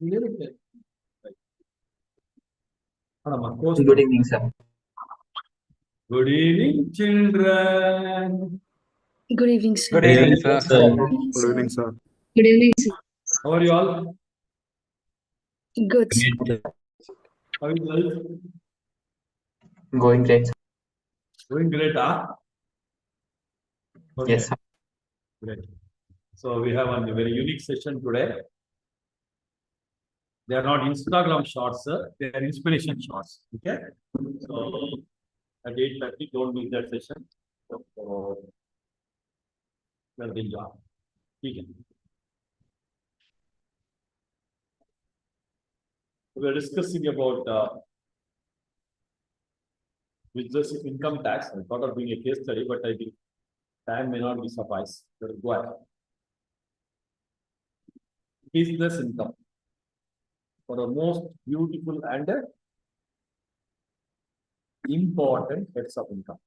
Good evening, sir. Good evening, children. Good evening, sir. Good evening, sir. Good evening, sir. Good evening, sir. How are you all? Good, sir. How are you guys? Going great, sir. Doing great, huh? Okay. Yes, sir. Great. So we have a very unique session today. They are not Instagram shots, sir. They are inspiration shots. Okay. So at 8:30, don't miss that session. So well enjoy. Okay. We are discussing about business income tax. I thought of doing a case study, but I think time may not be suffice. Let us go ahead. Business income for the most beautiful and important heads of income.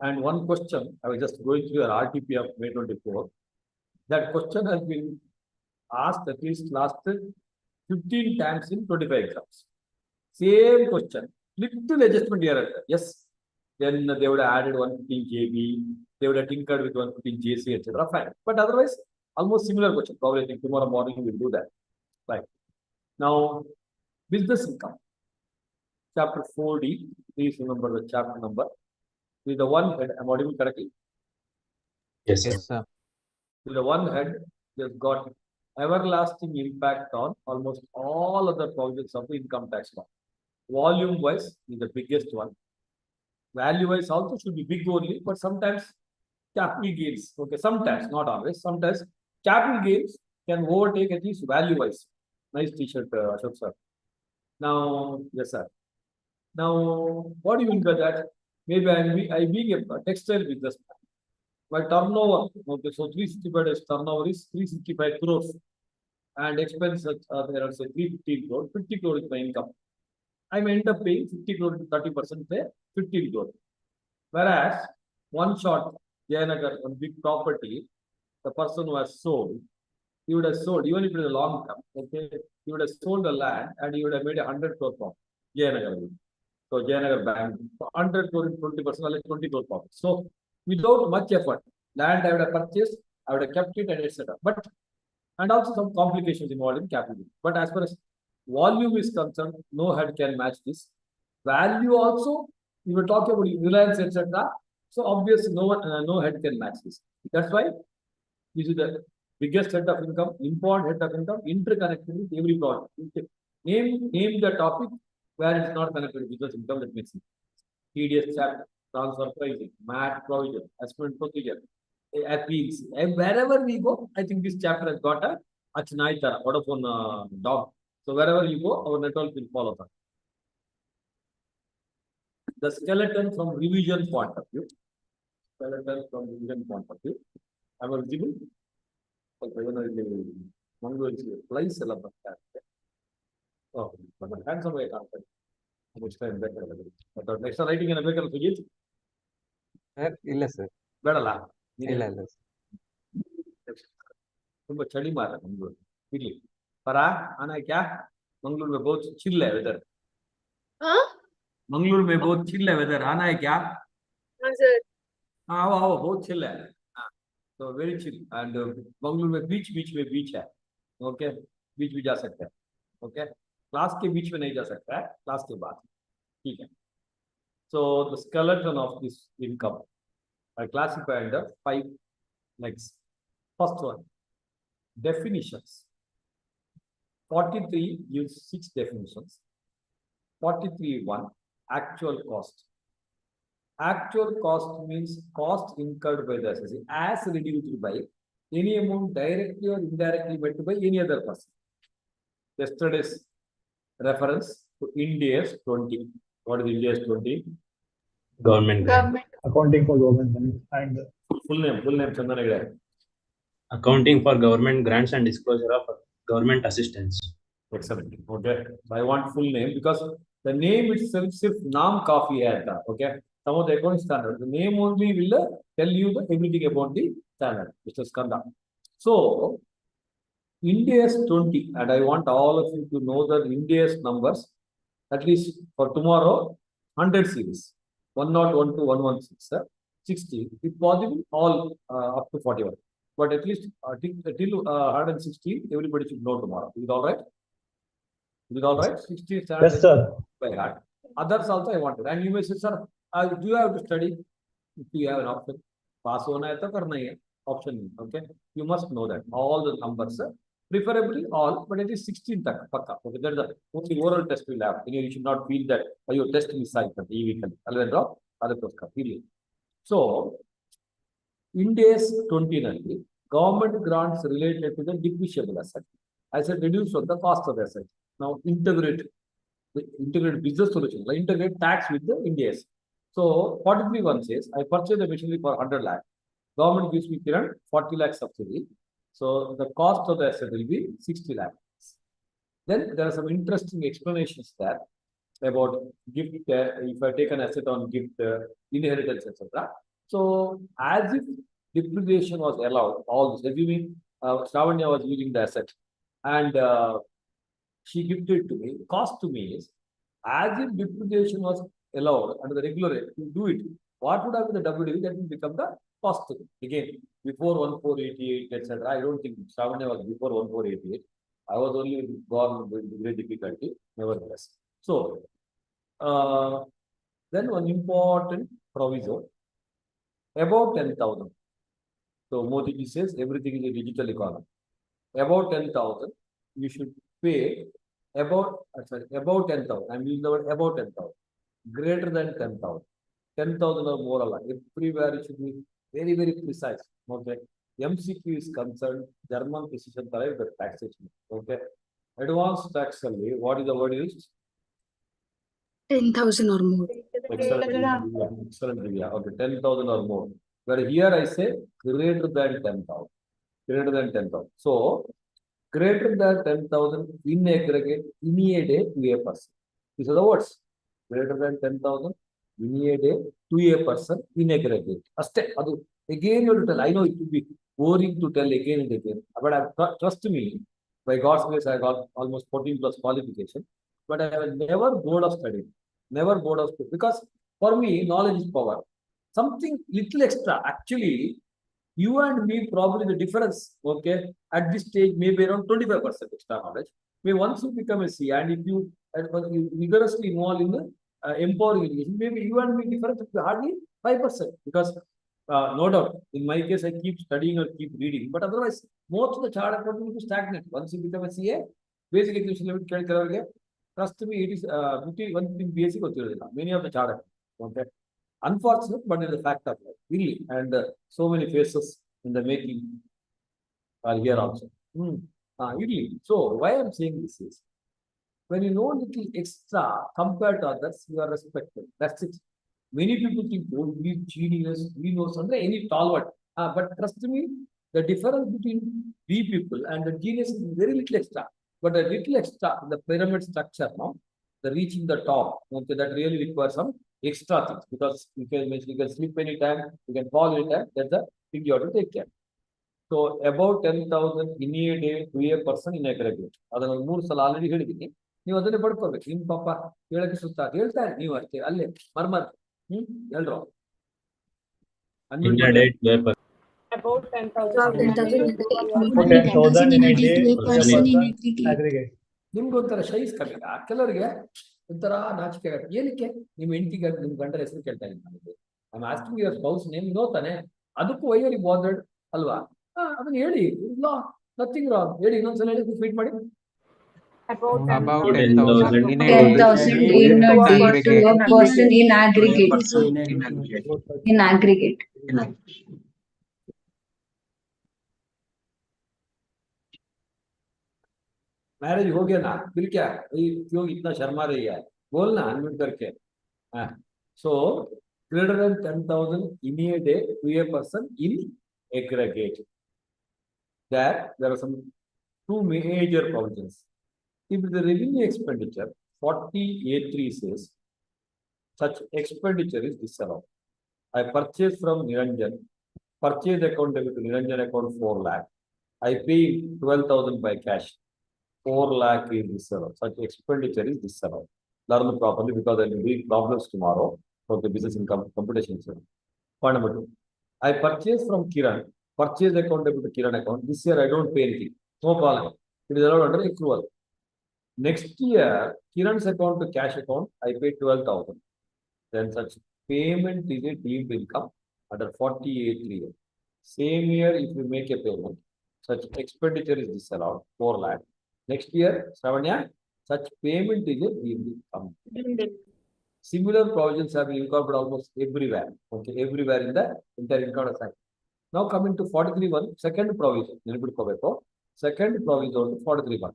And one question, I was just going through your RTP of May 24. That question has been asked at least last 15 times in 25 exams. Same question, little adjustment here and there. Yes, then they would have added 115 KB, they would have tinkered with 115 JC, etc. Fine. But otherwise, almost similar question. Probably I think tomorrow morning we'll do that. Right. Now, business income. Chapter 4D. Please remember the chapter number. With the one head, am I audible correctly? Yes, sir. With the one head, you've got everlasting impact on almost all other provisions of the income tax law. Volume wise is the biggest one. Value wise also should be big only, but sometimes capital gains. Okay, sometimes, not always. Sometimes capital gains can overtake at least value wise. Nice t-shirt, Ashok sir. Now, yes, sir. Now, what do you mean by that? Maybe I being a textile business. My turnover, okay, so 365 days turnover is 365 crores. And expenses are there, say 315 crores, 50 crores is my income. I may end up paying 50 crores to 30% pay, 15 crores. Whereas, one shot, Jayanagar, one big property, the person who has sold, he would have sold, even if it is a long term, okay, he would have sold the land and he would have made 100 crore profit. Jayanagar. So Jayanagar Bank, 100 crore, 20%, like 20 crore profit. So without much effort, land I would have purchased, I would have kept it, and etc. But and also some complications involved in capital. But as far as volume is concerned, no head can match this. Value also, we were talking about Reliance, etc. So obviously, no head can match this. That's why this is the biggest head of income, important head of income, interconnected with every product. Name the topic where it's not connected with business income. That makes sense. TDS chapter, transfer pricing, MAT provision, assessment procedure, appeals. And wherever we go, I think this chapter has got a Achnaitara, Vodafone dog. So wherever you go, our network will follow that. The skeleton from revision point of view. Skeleton from revision point of view. Am I visible? Place oh, but the hands away content. Which time better? But next writing in a vehicle to get. ಇಲ್ಲ sir ಬೇಡಲ್ಲ ಇಲ್ಲ ಇಲ್ಲ ತುಂಬಾ ಚಳಿ ಮಾರ ಮಂಗಳೂರು ಇಲ್ಲಿ ಪರ आना क्या मंगलूर में बहुत चिल है वेदर मंगलूर में बहुत चिल है वेदर आना है क्या हाँ सर हाँ आओ बहुत चिल है तो वेरी चिल एंड मंगलूर में बीच है ओके बीच भी जा सकते हैं ओके क्लास के बीच में नहीं जा सकता है क्लास के बाद ठीक है so the skeleton of this income I classify under 5 legs. First one, definitions. 43 gives 6 definitions. 43.1, actual cost. Actual cost means cost incurred by the assessee as reduced by any amount directly or indirectly met by any other person. Yesterday's reference to India's 20. What is India's 20? Government grant. Accounting for government and Full name, Chandanagare. Accounting for government grants and disclosure of government assistance. Excellent. Okay. So I want full name because the name itself, sirf naam kafi hai. Okay. Some of the accounting standards, the name only will tell you everything about the standard, Mr. Skanda. So India's 20, and I want all of you to know the India's numbers, at least for tomorrow, 100 series, 101 to 116, 60, if possible, all up to 41. But at least till 116, everybody should know tomorrow. Is it all right? Is it all right? 60, 70, Yes, sir. by heart. Others also I wanted. And you may say, sir, do you have to study? If you have an option, pass hona hai to karna hai. Option, okay? You must know that. All the numbers, preferably all, but it is 16 tak, pakka. Okay, that's the only oral test we'll have. You should not feel that your test missile, So, India's 20 nalli, government grants related to the depreciable asset. I said reduce the cost of the asset. Now integrate business solution, like integrate tax with the India's. So 43(1) says, I purchase the machinery for 100 lakh. Government gives me 40 lakh subsidy. So the cost of the asset will be 60 lakh. Then there are some interesting explanations there about gift, if I take an asset on gift, inheritance, etc. So as if depreciation was allowed, all this, assuming Shravanya was using the asset and she gifted to me, cost to me is, as if depreciation was allowed under the regular rate, you do it, what would have been the WDV, that will become the cost to me. Again, before 1488, etc. I don't think Shravanya was before 1488. I was only born with great difficulty, nevertheless. So, then one important proviso, about 10,000. So, Modi ji says everything is a digital economy. About 10,000, you should pay about 10,000. I'm using the word about 10,000. Greater than 10,000. 10,000 or more Allah. Everywhere it should be very, very precise. Okay. MCQ is concerned, German precision type the taxation. Okay. Advanced tax only. What is the word used? 10,000 or more. Excellent idea. Okay, 10,000 or more. But here I say greater than 10,000. Greater than 10,000. So greater than 10,000 in aggregate in a day to a person. These are the words. Greater than 10,000 in a day to a person in aggregate. Again, you have to tell. I know it will be boring to tell again and again. But trust me, by God's grace, I got almost 14 plus qualification. But I was never bored of studying. Never bored of studying. Because for me, knowledge is power. Something little extra. Actually, you and me, probably the difference, okay, at this stage, maybe around 25% extra knowledge. Maybe once you become a C and if you vigorously involve in the empowering education, maybe you and me difference is hardly 5%. Because no doubt, in my case, I keep studying or keep reading, but otherwise, most of the chartered accountant will be stagnant. Once you become a CA, basic execution level, trust me, it is 51 basic. Many of the chartered, okay. Unfortunate, but it is a fact of life, really. And so many faces in the making are here also. Really. So, why I'm saying this is, when you know little extra compared to others, you are respected. That's it. Many people think, oh, we genius, we know something, any tall word. But trust me, the difference between we people and the genius is very little extra. But a little extra, the pyramid structure, no? The reaching the top, okay, that really requires some extra things, because you can sleep anytime, you can fall anytime. That's the thing you have to take care. So about 10,000 in a day to a person in aggregate. ಅದನ್ನ 3 ಸಲ already ಹೇಳಿದ್ದೀನಿ. ನೀವು ಅದನ್ನೇ ಪಡ್ಕೋಬೇಕು. ನಿಮ್ಮ ಪಾಪ ಹೇಳಕ್ಕೆ ಸುತ್ತ ಹೇಳ್ತಾರೆ ನೀವು ಅಷ್ಟೇ ಅಲ್ಲೇ murmur ಹೇಳ್ರು. India date to a person. About 10,000. About 10,000 10,000 in a day to a person aggregate. ನಿಮ್ಗೆ ಒಂಥರ ಶೈಸ್ ಕಮ್ಮಿ. ಕೆಲವರಿಗೆ ಒಂಥರ ನಾಚಿಕೆ ಆಗುತ್ತೆ. ಏನಕ್ಕೆ ನಿಮ್ಮ ಹೆಂಡತಿಗೆ ನಿಮ್ಮ ಗಂಡರ ಹೆಸರು ಕೇಳ್ತಾ ಇದ್ದೀನಿ ನನಗೆ. I am asking your spouse name ನೋತಾನೆ. ಅದಕ್ಕೂ ವೈ ಆರ್ ಯು ಬಾದರ್ಡ್ ಅಲ್ವಾ? ಅದನ್ನ ಹೇಳಿ. ಇಲ್ಲ ನಥಿಂಗ್ ರಾಂಗ್. ಹೇಳಿ ಇನ್ನೊಂದ್ಸಲ ಹೇಳಿ, ಫೀಡ್ ಮಾಡಿ. About 10,000 in a 10,000 in a day to a person in aggregate. In aggregate. Marriage हो गया ना, फिर क्या क्यों इतना शर्मा रही है, बोलना अनम्यूट करके. So greater than 10,000 in a day to a person in aggregate. There are some two major provisions. If the revenue expenditure 40A3 says such expenditure is disallowed. I purchase from Niranjan, purchase account debit to Niranjan account 4 lakh. I pay 12,000 by cash. 4 lakh is disallowed. Such expenditure is disallowed. Learn properly because I will read problems tomorrow for the business income computation. Point number 2. I purchase from Kiran. Purchase account debit to Kiran account. This year I don't pay anything. No problem. It is allowed under accrual. Next year, Kiran's account to cash account, I pay 12,000. Then such payment is a deemed income under 48(3). Same year, if you make a payment, such expenditure is disallowed, 4 lakh. Next year, 7 lakh, such payment is a deemed income. Similar provisions have been incorporated almost everywhere. Okay, everywhere in the entire income tax act. Now coming to 43(1), second provision. Second provision, 43(1).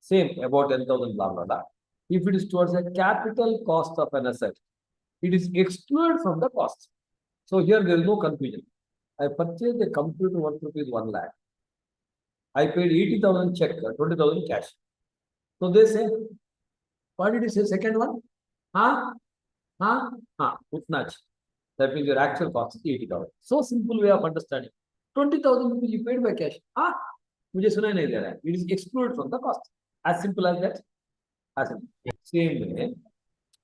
Same about 10,000 blah blah blah. If it is towards a capital cost of an asset, it is excluded from the cost. So here there is no confusion. I purchased a computer worth rupees 1 lakh. I paid 80,000 check, 20,000 cash. So they say, what did you say? Second one? Utnach. That means your actual cost is 80,000. So simple way of understanding. 20,000 rupees you paid by cash. Mujhe suna nahi de raha hai. It is excluded from the cost. As simple as that. As simple. Same way,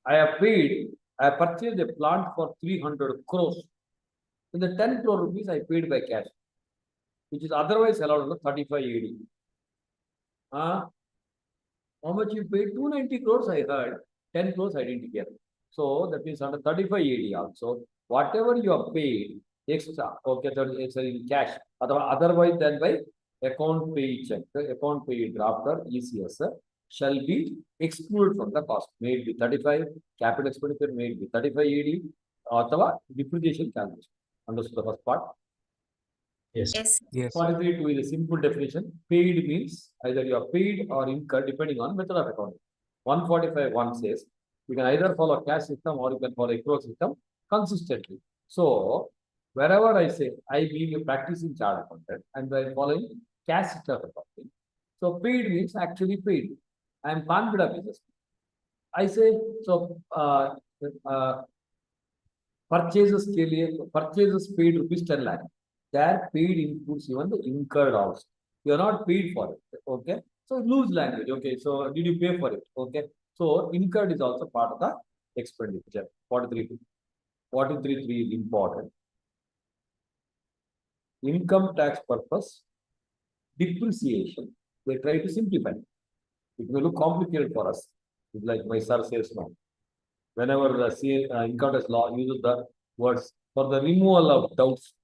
I purchased a plant for 300 crores. In the 10 crore rupees I paid by cash, which is otherwise allowed under 35 AD. How much you paid? 290 crores I heard. 10 crores I didn't get. So that means under 35 AD also, whatever you have paid extra, okay, in cash, otherwise than by account pay check, account pay draft or ECS shall be excluded from the cost. May it be 35, capital expenditure may it be 35 AD, or depreciation calculation. Understood the first part? Yes. 43(2) is a simple definition. Paid means either you are paid or incurred depending on method of accounting. 145(1) says you can either follow cash system or you can follow accrual system consistently. So wherever I say I being a practicing chart accountant and by following cash system accounting. So paid means actually paid. I am confident business. I say so. Purchases paid rupees 10 lakh. That paid includes even the incurred also. You are not paid for it. Okay. So loose language. Okay. So did you pay for it? Okay. So incurred is also part of the expenditure. 43(2). 43(3) is important. Income tax purpose, depreciation. They try to simplify. It may look complicated for us. It's like my sir says now. Whenever the income tax law uses the words for the removal of doubts,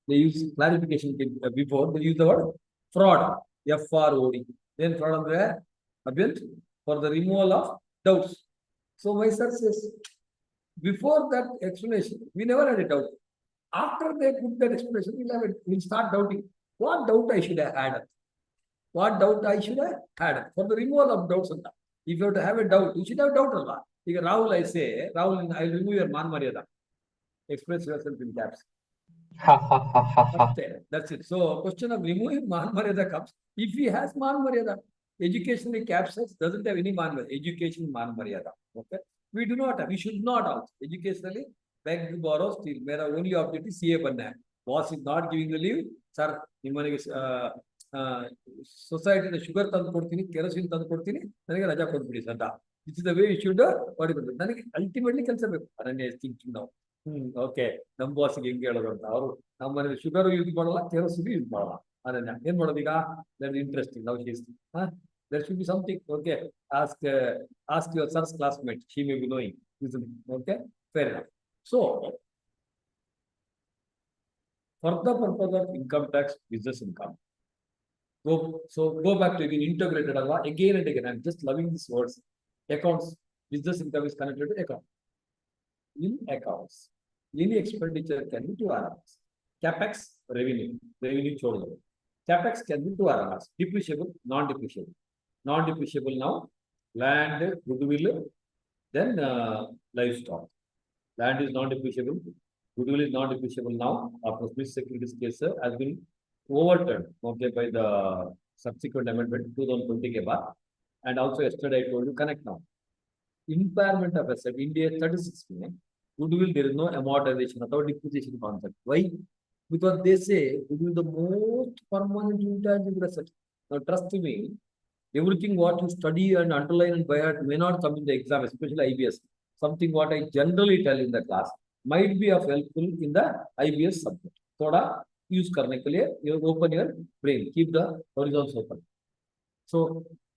they use clarification before they use the word fraud, F-R-O-D. Then fraud on the for the removal of doubts. So my sir says, before that explanation, we never had a doubt. After they put that explanation, we'll start doubting. What doubt I should have had? What doubt I should have had? For the removal of doubts. If you have to have a doubt, you should have doubt a lot. Rahul, I say, Rahul, I'll remove your man maryada. Express yourself in caps. That's it. So, question of removing man maryada comes. If he has man maryada, educationally caps doesn't have any man maryada. Education man maryada. Okay. We do not have. We should not also. Educationally, beg, borrow, steal. Mera only objective is CA banna hai. Boss is not giving the leave. Sir, society the sugar tandu kodtini, kerosene tandu kodtini, nanage raja kodbidi sir. This is the way you should do. What is it? Ultimately, Ananya is thinking now. Okay, ನಮ್ಮ boss ಹೆಂಗೆ ಹೇಳೋದು ಅಂತ ಅವರು ನಮ್ಮ ಮನೇಲಿ sugar use ಮಾಡಲ್ಲ kerosene use ಮಾಡಲ್ಲ ಅದನ್ನ ಏನ್ ಮಾಡೋದೀಗ that interesting now she's there should be something. Okay, ask your sir's classmate, she may be knowing, isn't it? Okay, fair enough. So for the purpose of income tax, business income, go back to again integrated again and again. I'm just loving these words. Accounts, business income is connected to account. In accounts, any expenditure can be two RMS. Capex, revenue chodu. Capex can be two RMS. Depreciable, non-depreciable. Non-depreciable now, land, goodwill, then livestock. Land is non-depreciable. Goodwill is non-depreciable now. After Smith Securities case has been overturned, okay, by the subsequent amendment 2020 ke baad. And also yesterday I told you connect now. Impairment of asset, India 36 million. Goodwill, there is no amortization or depreciation concept. Why? because they say it is the most permanent intangible asset. Now, trust me, everything what you study and underline and by heart may not come in the exam, especially IBS. Something what I generally tell in the class might be of helpful in the IBS subject. थोड़ा use करने के लिए you open your brain, keep the horizons open. So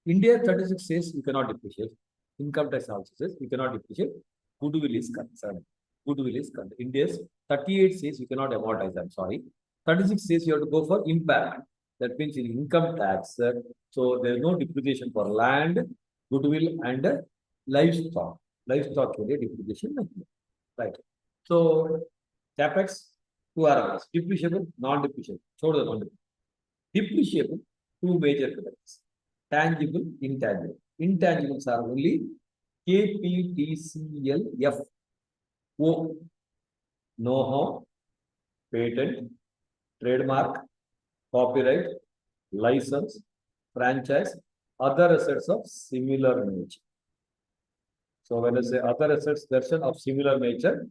India 36 says you cannot depreciate. Income tax also says you cannot depreciate. Goodwill is concerned. Goodwill is concerned. India's 38 says you cannot amortize. I'm sorry. 36 says you have to go for impairment. That means in income tax, so there is no depreciation for land, goodwill, and livestock. Livestock के लिए depreciation नहीं है. Right. So capex 2 RMS. Depreciable, non-depreciable. छोड़ दो non-depreciable. Depreciable, 2 major categories. Tangible, intangible. Intangibles are only KPTCL O. Know-how, patent, trademark, copyright, license, franchise, other assets of similar nature. So when I say other assets, version of similar nature,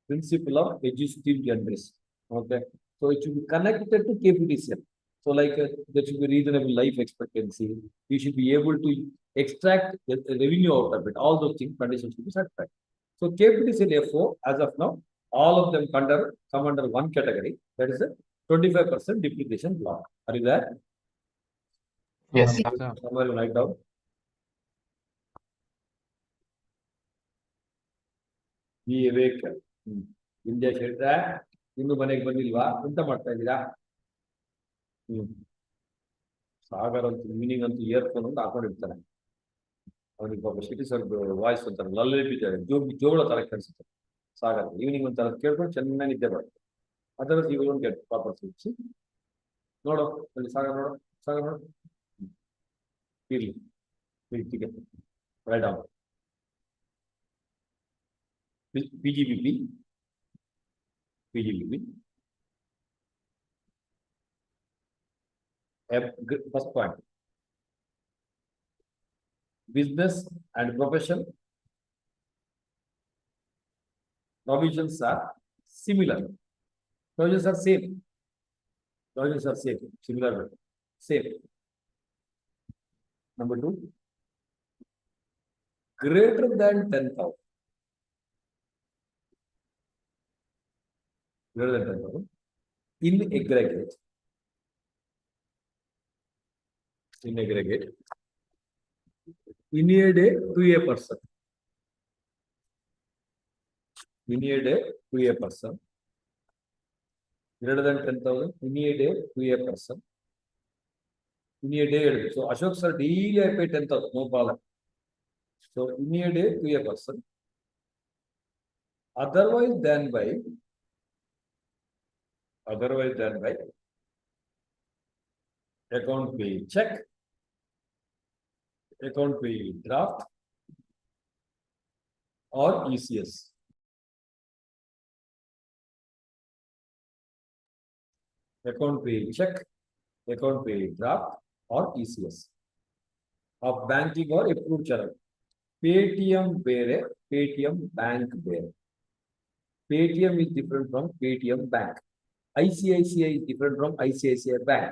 principle of adjustive generation. Okay. So it should be connected to KPTCL. So like there should be reasonable life expectancy. You should be able to extract the revenue out of it. All those things, conditions should be satisfied. So KPTCL FO, as of now, all of them come under one category. That is a 25% depreciation block. Are you there? Yes. Somewhere you write down. Be awake. India ಹೇಳ್ತಾ ಇನ್ನು ಮನೆಗೆ ಬಂದಿಲ್ವಾ ಎಂತ ಮಾಡ್ತಾ ಇದ್ದೀರಾ ಸಾಗರ್ ಅಂತ evening ಅಂತೂ earphone ಅಂತ ಹಾಕೊಂಡಿರ್ತಾನೆ ಅವನಿಗೆ ಪಾಪ ಸಿಟಿ ಸರ್ ವಾಯ್ಸ್ ಅಂತಾರೆ ಲಲ್ಲೇ ಬಿದ್ದಾರೆ ಜೋಗಳ ತರ ಕೇಳಿಸುತ್ತೆ ಸಾಗರ್ ಈವ್ನಿಂಗ್ ಒಂಥರ ಕೇಳ್ಕೊಂಡು ಚೆನ್ನಾಗಿ ನಿದ್ದೆ ಬರುತ್ತೆ ಅದರ ಈಗಲೂ ಒಂದು ಕೇಳಿ ಪಾಪ ಸಿಕ್ಸಿ ನೋಡು ಅಲ್ಲಿ ಸಾಗರ್ ನೋಡು ಇರ್ಲಿ ಇರ್ತಿಗೆ write down PGBP. First point. Business and profession provisions are similar. Provisions are same. Similar. Same. Number 2. Greater than 10,000. Greater than 10,000 in aggregate. In a day to a person. In a day to a person. Greater than 10,000 in a day to a person. In a day. So Ashok sir daily I pay 10,000, no problem. So in a day to a person. Otherwise than by account pay check, account pay draft, or ECS. Account pay check, account pay draft, or ECS of banking or approved channel. Paytm bere, Paytm bank bere. Paytm is different from Paytm bank. ICICI is different from ICICI Bank.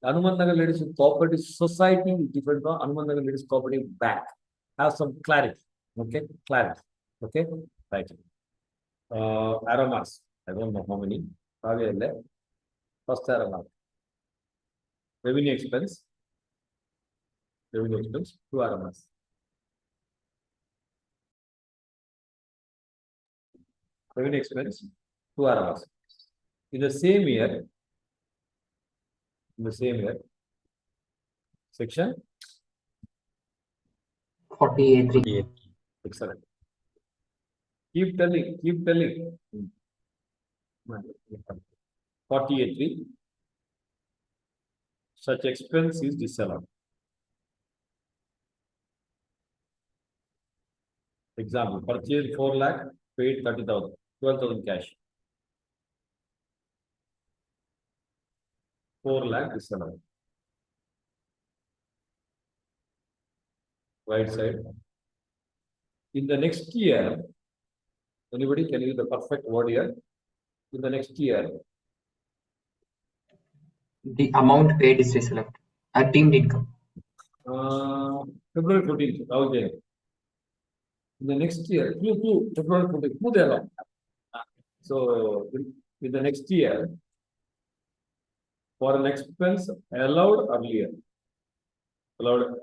Hanuman Nagar Ladies Cooperative Society is different from Hanuman Nagar Ladies Cooperative Bank. Have some clarity. Okay, clarity. Okay, right. Arrow marks. I don't know how many. First arrow mark. Revenue expense. 2 arrow marks. Revenue expense, 2 arrow marks. In the same year, section 48. Excellent. Keep telling. 48.3. Such expense is disallowed. Example, purchase 4 lakh, paid 30,000, 12,000 cash. 4 lakh disallowed. Right side. In the next year, anybody can use the perfect word here. In the next year, The amount paid is disallowed. Deemed income. February 14th, okay. In the next year, February 14th, who they allow? So, in the next year, for an expense allowed earlier. Allowed,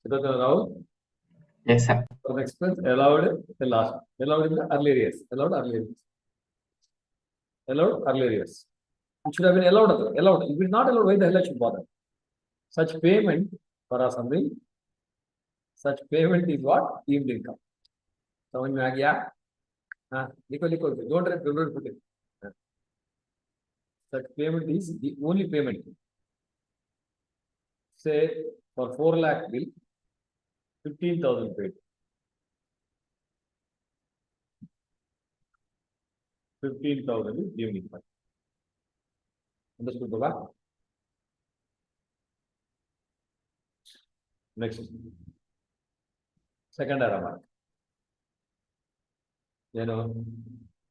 allowed Yes, sir. for an expense allowed the last, allowed in the earlier years, allowed earlier years. Allowed earlier years. It should have been allowed. Allowed. If it is not allowed, why the hell I should bother? Such payment for something. Such payment is what? Deemed income. समझ में आ गया? हाँ, लिखो लिखो. Don't write. Don't put it. Such payment is the only payment. Say for 4 lakh bill, 15,000 paid. 15,000 is deemed income. Understood, Baba? Next. Second error mark.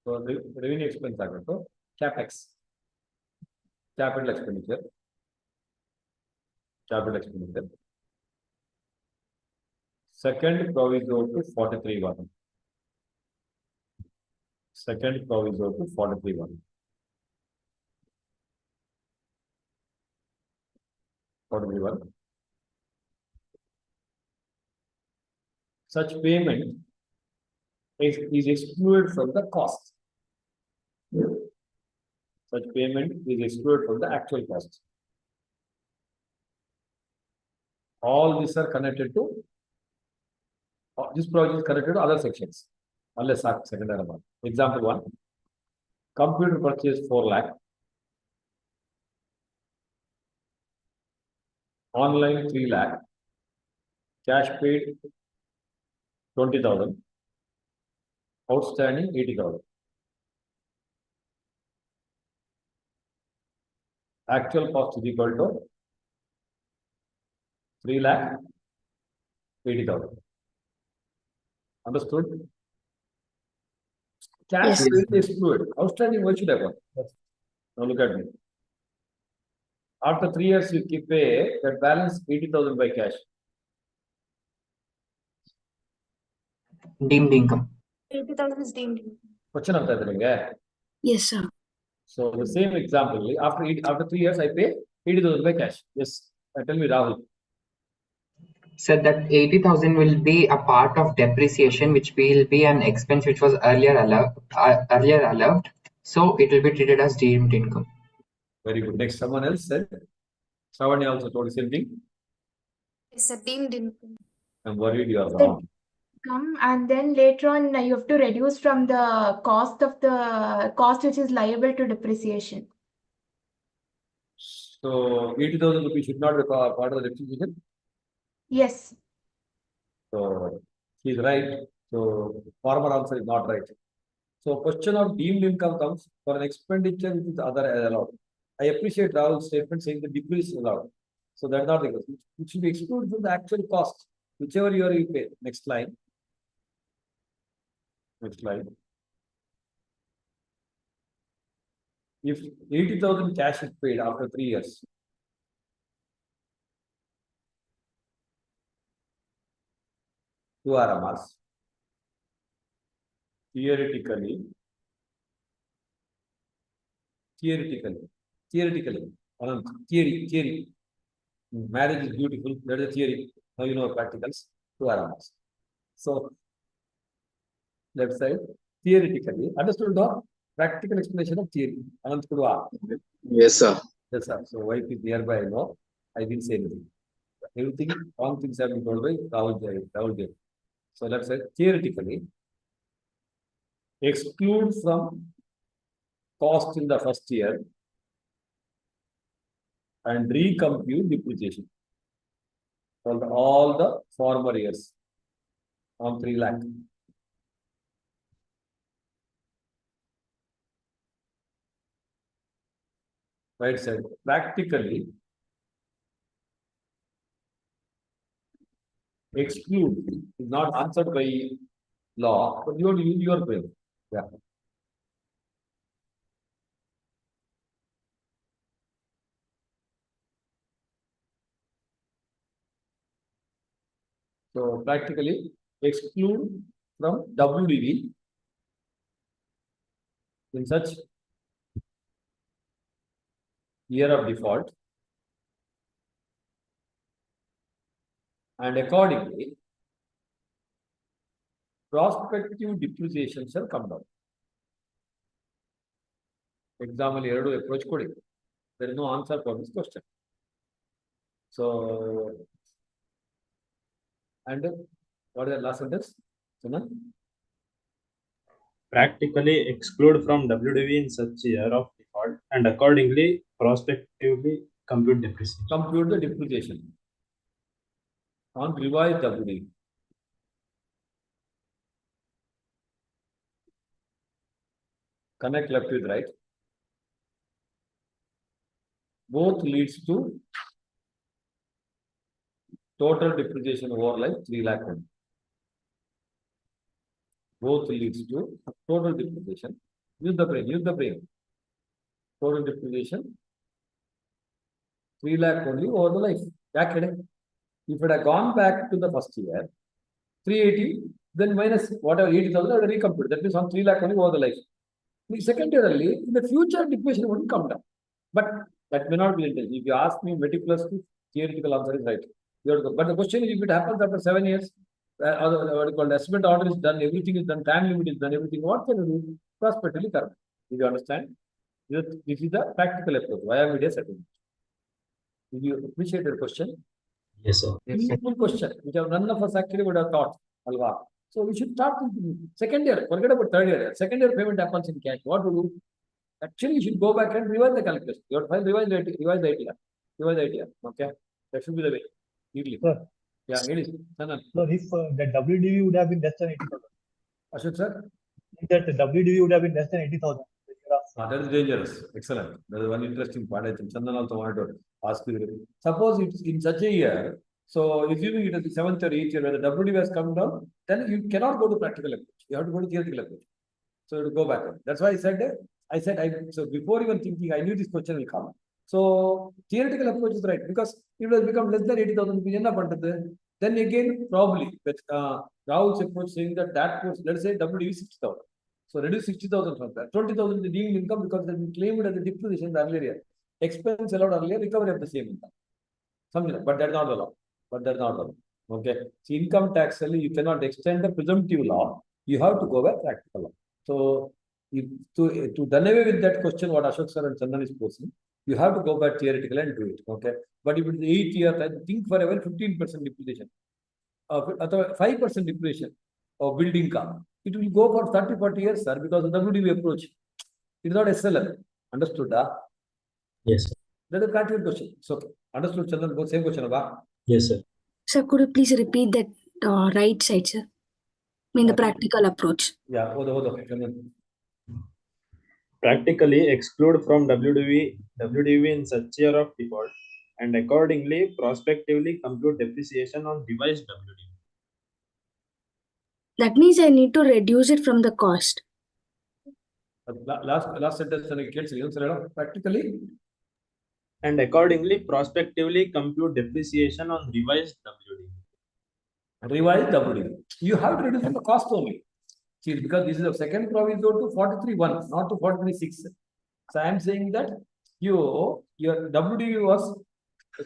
So the revenue expense so capex, capital expenditure, second proviso to 43(1). Second proviso to 43(1). 43(1). Such payment is excluded from the cost. Such payment is excluded from the actual cost. All these are connected to, this project is connected to other sections. Unless second error. Example 1. Computer purchase 4 lakh. Online 3 lakh. Cash paid 20,000. Outstanding 80,000. Actual cost is equal to 3 lakh 80,000. Understood? Cash Yes. paid is excluded. Outstanding, what should I got? Now look at me. After 3 years, you keep pay that balance 80,000 by cash. Deemed income. 80,000 is deemed income. Question of that. Yes, sir. So the same example, after 3 years, I pay 80,000 by cash. Yes. Tell me, Rahul. So that 80,000 will be a part of depreciation, which will be an expense which was earlier allowed. So it will be treated as deemed income. Very good. Next, someone else said. Savani also told the same thing. It's a deemed income. I'm worried you are wrong. Come and then later on you have to reduce from the cost which is liable to depreciation. So 80,000 rupees should not be part of the depreciation. Yes. So he's right. So former answer is not right. So question of deemed income comes for an expenditure which is other allowed. I appreciate Rahul's statement saying the decrease is allowed. So that's not the case. It should be excluded from the actual cost, whichever year you pay. Next line. Next slide. If 80,000 cash is paid after 3 years, to RMRs, theoretically, theory. Marriage is beautiful. That is a theory. Now you know practicals. 2 RMRs. So left side, theoretically, understood the practical explanation of theory. Anant Kudwa. Yes, sir. Yes, sir. So wife is nearby, no? I didn't say anything. Everything, wrong things have been told by Rahul Jay. So let's say theoretically, exclude from cost in the first year and recompute depreciation for all the former years on 3 lakh. Right side, practically exclude is not answered by law, but you have to use your brain. Yeah. So practically exclude from WDV in such year of default, and accordingly prospective depreciation shall come down. Example here to approach coding. There is no answer for this question. So, and what is the last sentence? Suman? Practically exclude from WDV in such year of default and accordingly prospectively compute depreciation. Compute the depreciation on revised WDV. Connect left with right. Both leads to total depreciation over life 3 lakh only. Both leads to total depreciation. Use the brain, use the brain. Total depreciation 3 lakh only over the life. If it had gone back to the first year, 380, then minus whatever 80,000, I will recompute. That means on 3 lakh only over the life. In the second year only, in the future depreciation won't come down. But that may not be intention. If you ask me meticulously, theoretical answer is right. But the question is, if it happens after 7 years, what you call estimate order is done, everything is done, time limit is done, everything, what can you do? Prospectively correct. Did you understand? This is the practical approach. Why am I settlement? Did you appreciate your question? Yes, sir. Simple question, which none of us actually would have thought. Alva. So we should start thinking. Second year, forget about third year. Second year payment happens in cash. What to do? Actually, you should go back and revise the calculation. You have to file revise the idea. Okay, that should be the way. Neatly. Sir. Yeah, it is. So if the WDV would have been less than 80,000. Ashok sir? That the WDV would have been less than 80,000. That is dangerous. Excellent. That is one interesting part. I think Chandan also wanted to ask you. Suppose it's in such a year, so assuming it is the 7th or 8th year where the WDV has come down, then you cannot go to practical approach. You have to go to theoretical approach. So to go back. That's why I said, so before even thinking, I knew this question will come. So theoretical approach is right, because if it has become less than 80,000, then again, probably, but Rahul's approach saying that course, let's say WDV 60,000. So reduce 60,000 from that. 20,000 the deemed income because they have been claimed as a depreciation in the earlier year. Expense allowed earlier, recovery of the same income. Something like, but that's not the law. Okay. So income tax only, you cannot extend the presumptive law. You have to go by practical law. So to done away with that question, what Ashok sir and Chandan is posing, you have to go back theoretical and do it. Okay. But if it's 8 years, I think for a 15% depreciation, 5% depreciation of building income, it will go for 30-40 years, sir, because of the WDV approach. It is not SLM. Understood? Yes, sir. That is a practical question. So, understood, Chandan? Same question, Abba? Yes, sir. Sir, could you please repeat that right side, sir? I mean, the practical approach. Yeah, hold on. Practically exclude from WDV in such year of default and accordingly prospectively compute depreciation on revised WDV. That means I need to reduce it from the cost. Last sentence, practically. And accordingly prospectively compute depreciation on revised WDV. Revised WDV. You have to reduce the cost only. See, because this is the second proviso to 43.1, not to 43.6. So I am saying that your WDV was,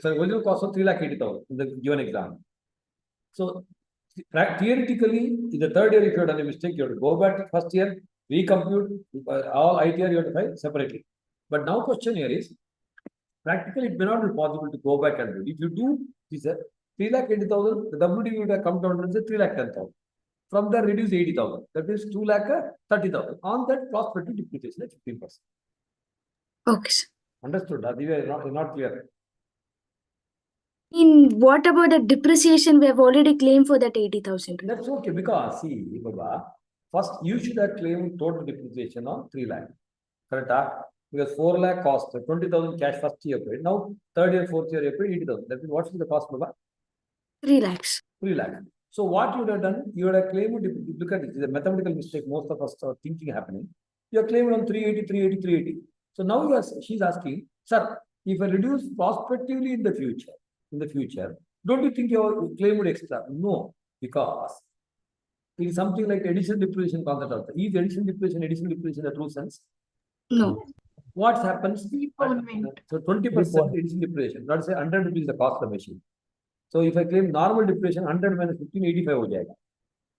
original cost of 3,80,000 in the given exam. So theoretically, in the third year, if you have done a mistake, you have to go back to first year, recompute all ITR you have to file separately. But now question here is, practically it may not be possible to go back and do it. If you do, this 3,80,000, the WDV would have come down to 3,10,000. From there, reduce 80,000. That is 2,30,000. On that, prospective depreciation at 15%. Okay, sir. Understood? Not clear. What about the depreciation we have already claimed for that 80,000? That's okay, because see, Baba, first you should have claimed total depreciation on 3 lakh. Correct? Because 4 lakh cost, 20,000 cash first year paid. Now, third year, fourth year, you paid 80,000. That means what is the cost, Baba? 3 lakhs. 3 lakh. So what you would have done, you would have claimed, look at it, it's a mathematical mistake most of us are thinking happening. You are claiming on 380. So now she's asking, sir, if I reduce prospectively in the future, don't you think your claim would extra? No. because it is something like addition depreciation concept also. Is addition depreciation the true sense? No. What happens? Reponement. So 20% addition depreciation. Not say 100 rupees the cost of the machine. So if I claim normal depreciation, 100 minus 15, 85 ho jayega.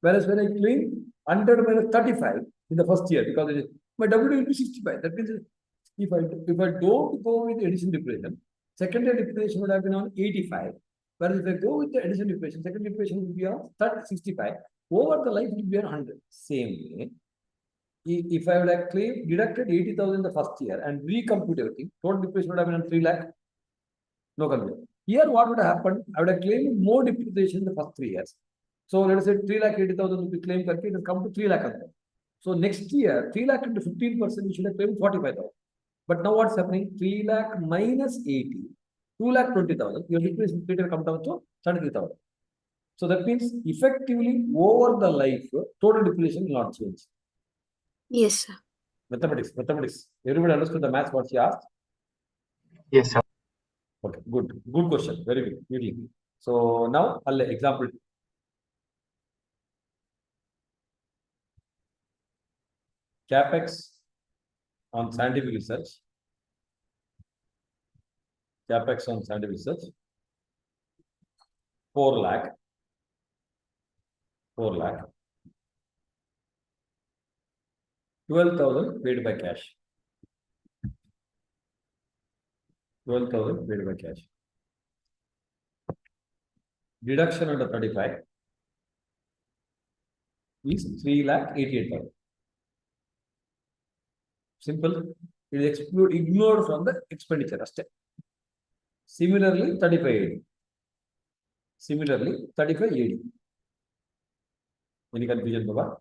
Whereas when I claim 100 minus 35 in the first year, because it is, my W will be 65. That means if I don't go with addition depreciation, second year depreciation would have been on 85. Whereas if I go with the addition depreciation, second depreciation will be on 65. Over the life it will be on 100. Same way. If I would have claimed deducted 80,000 the first year and recompute everything, total depreciation would have been on 3 lakh. No confusion. Here, what would have happened? I would have claimed more depreciation in the first 3 years. So let us say 3,80,000 rupees claim karke, it has come to 3 lakh. So next year, 3 lakh into 15%, you should have claimed 45,000. But now what's happening? 3 lakh minus 80, 2 lakh 20,000. Your depreciation will come down to 33,000. So that means effectively over the life, total depreciation will not change. Yes, sir. Mathematics. Everybody understood the maths what she asked? Yes, sir. Okay, good question. Very good. So now, example. CapEx on scientific research. 4 lakh. 12,000 paid by cash. 12,000 paid by cash. Deduction under 35 is 3,88,000. Simple. It is ignored from the expenditure. Similarly, 3580. Any confusion, Baba?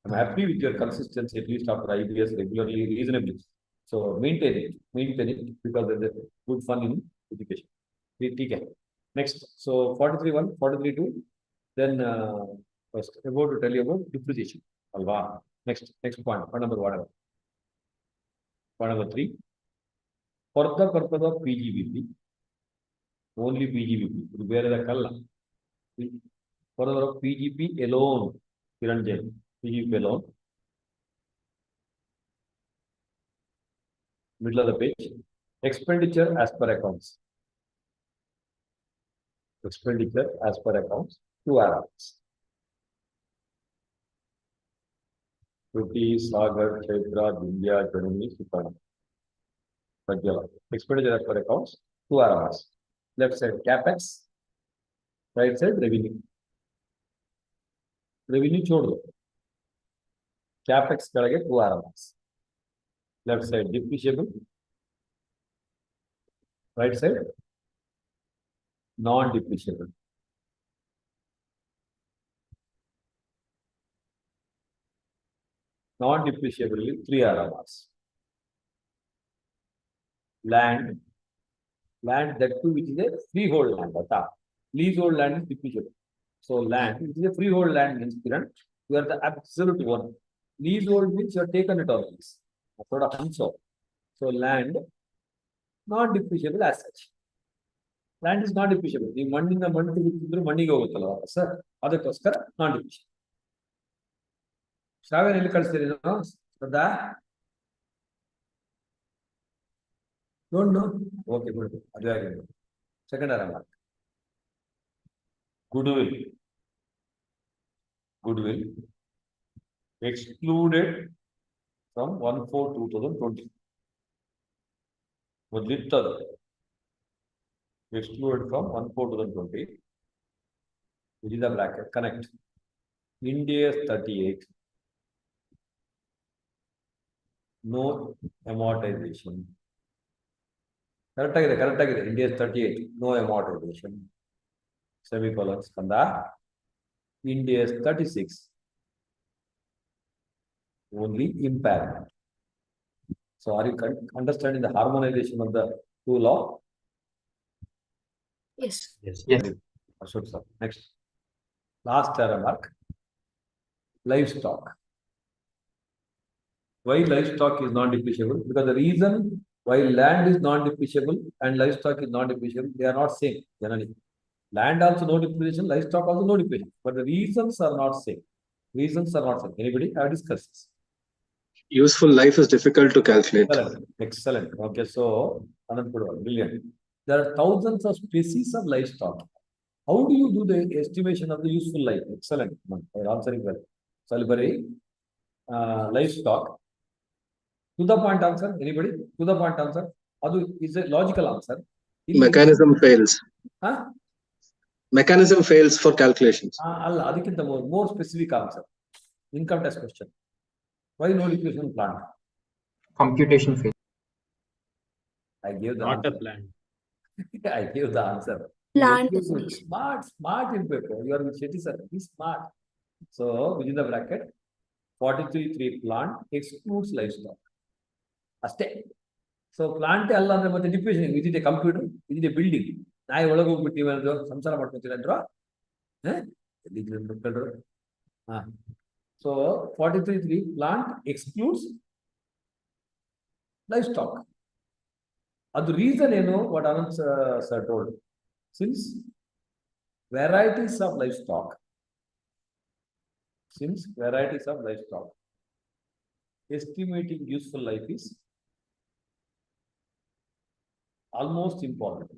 I'm happy with your consistency, at least after IBS regularly, reasonably. So maintain it because there's a good fun in education. Okay. Next, so 43.1, 43.2. Then first, I'm about to tell you about depreciation. Alva. Next point. Point number 3. For the purpose of PGBP, only PGBP. Where is the color? For the PGP alone, PGP alone. Middle of the page. Expenditure as per accounts. 2 arrows. Rupees, Sagar, Chaitra, India, Germany, Supana. Expenditure as per accounts, 2 arrows. Left side capex, right side revenue. Revenue chodo. Capex karage 2 arrows. Left side depreciable, right side non-depreciable. Non-depreciable 3 arrows. Land that too which is a freehold land. Leasehold land is depreciable. So land, which is a freehold land means you are the absolute one. Leasehold means you have taken it on lease. So land not depreciable as such. Land is not depreciable. The money in the money go sir. Other cost not depreciable. Shravan don't know. Okay, good. Second arrow. Goodwill excluded from 1/4/2020. Excluded from 1/4/2020. Which is the bracket? Connect. India 38. No amortization. Correct. India 38. No amortization. Semicolons. Kanda. India 36. Only impairment. So are you understanding the harmonization of the two law? Yes. Next. Last remark. Livestock. Why livestock is non-depreciable? Because the reason While land is non-depreciable and livestock is non-depreciable, they are not same generally. Land also no depreciation, livestock also no depreciation, but the reasons are not same. Reasons are not same. Anybody have discussed this? Useful life is difficult to calculate. Excellent. Excellent. Okay, so brilliant. There are thousands of species of livestock. How do you do the estimation of the useful life? Excellent. You're answering well. Salibari, livestock. To the point answer. Anybody? To the point answer. Adu is a logical answer. Mechanism fails. Huh? Mechanism fails for calculations. ಅದಕ್ಕಿಂತ more specific answer. Income tax question. Why no liquidation plan? Computation fail. I gave the Not a answer. plan. I gave the answer. Plant. Smart in paper. You are with Shetty sir. Be smart. So within the bracket, 43.3 plant excludes livestock. Aste. So plant alla andre matte depreciation. Is it a computer? Is it a building? I ಒಳಗೆ ಹೋಗ್ಬಿಟ್ಟು ನೀವೇನಾದ್ರು ಸಂಸಾರ ಮಾಡ್ಕೊತೀರ ಅಂದ್ರು So 43.3 plant excludes livestock. The reason what Anand sir told. Since varieties of livestock, estimating useful life is almost important.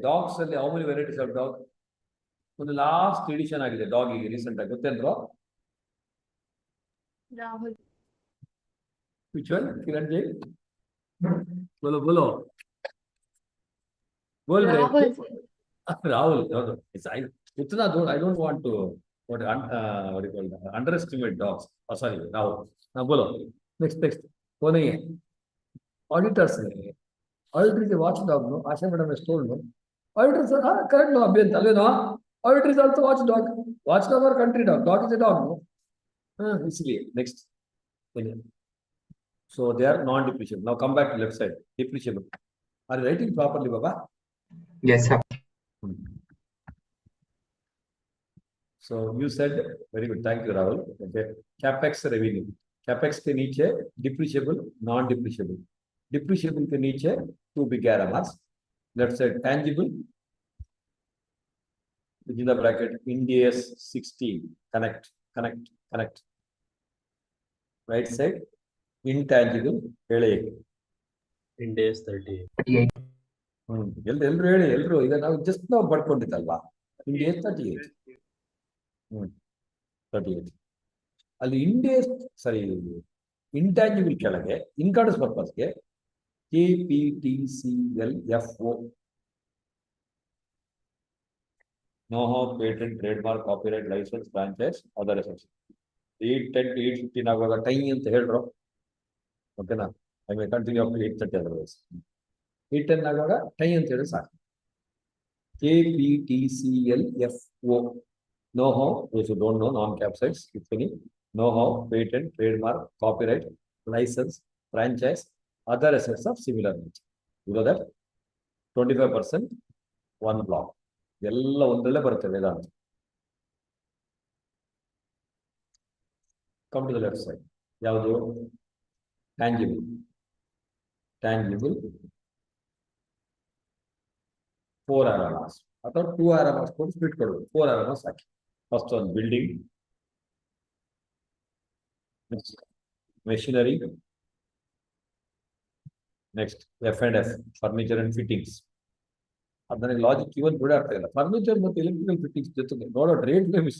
Dogs ಅಲ್ಲಿ how many varieties of dog? ಒಂದು last edition ಆಗಿದೆ ಡಾಗಿಗೆ recent ಆಗಿ ಗೊತ್ತೇನ್ರೋ? Rahul. Which one? Kiran ji? Bolo. Rahul. Rahul. No. I don't want to what do you call that? Underestimate dogs. Oh, sorry, Rahul. Now bolo. Next. Auditors is a watchdog, no? Asha madam has told, no? Auditors are correct, no? Auditor is also watchdog. Watchdog or country dog. Dog is a dog, no? Easily. Next. So they are non-depreciable. Now come back to left side. Depreciable. Are you writing properly, Baba? Yes, sir. So you said, very good. Thank you, Rahul. Okay. Capex revenue. Capex के नीचे depreciable, non-depreciable. Depreciable के नीचे two big arrow marks. Left side tangible. Within the bracket, India's 16. Connect. Right side, intangible. India's 38. 38. ಎಲ್ಲರೂ ಈಗ ನಾವು just ನಾವು ಬರ್ಕೊಂಡಿದ್ದಲ್ವಾ? India's 38. 38. ಅಲ್ಲಿ intangible ಕೆಳಗೆ income tax purpose ಗೆ KPTCLFO. Know-how, patent, trademark, copyright, license, franchise, other assets. 810 to 815 ಆಗುವಾಗ tie ಅಂತ ಹೇಳ್ರು. ಓಕೆನಾ? I may continue up to 830 otherwise. 810 ಆಗುವಾಗ ಟೈ ಅಂತ ಹೇಳಿ ಸಾಕು. KPTCLFO. Know-how, those who don't know, non-cap sites, if any. Know-how, patent, trademark, copyright, license, franchise, other assets of similar nature. You know that? 25%, one block. ಎಲ್ಲ ಒಂದರಲ್ಲೇ ಬರುತ್ತೆ ವೇದಾಂತ. Come to the left side. ಯಾವುದು? Tangible. 4 arrow marks ಅಥವಾ 2 arrow marks ಕೊಟ್ಟು split ಕೊಡೋದು. 4 arrow marks hockey. First one building. Next machinery. Next F&F, furniture and fittings. ಅದನ್ನ logic ಇವನ್ ಬಿಡಾಡ್ತಾ ಇಲ್ಲ. ಫರ್ನಿಚರ್ ಮತ್ತು ಎಲೆಕ್ಟ್ರಿಕಲ್ ಫಿಟ್ಟಿಂಗ್ಸ್ ಜೊತೆಗೆ ನೋಡೋ rate miss.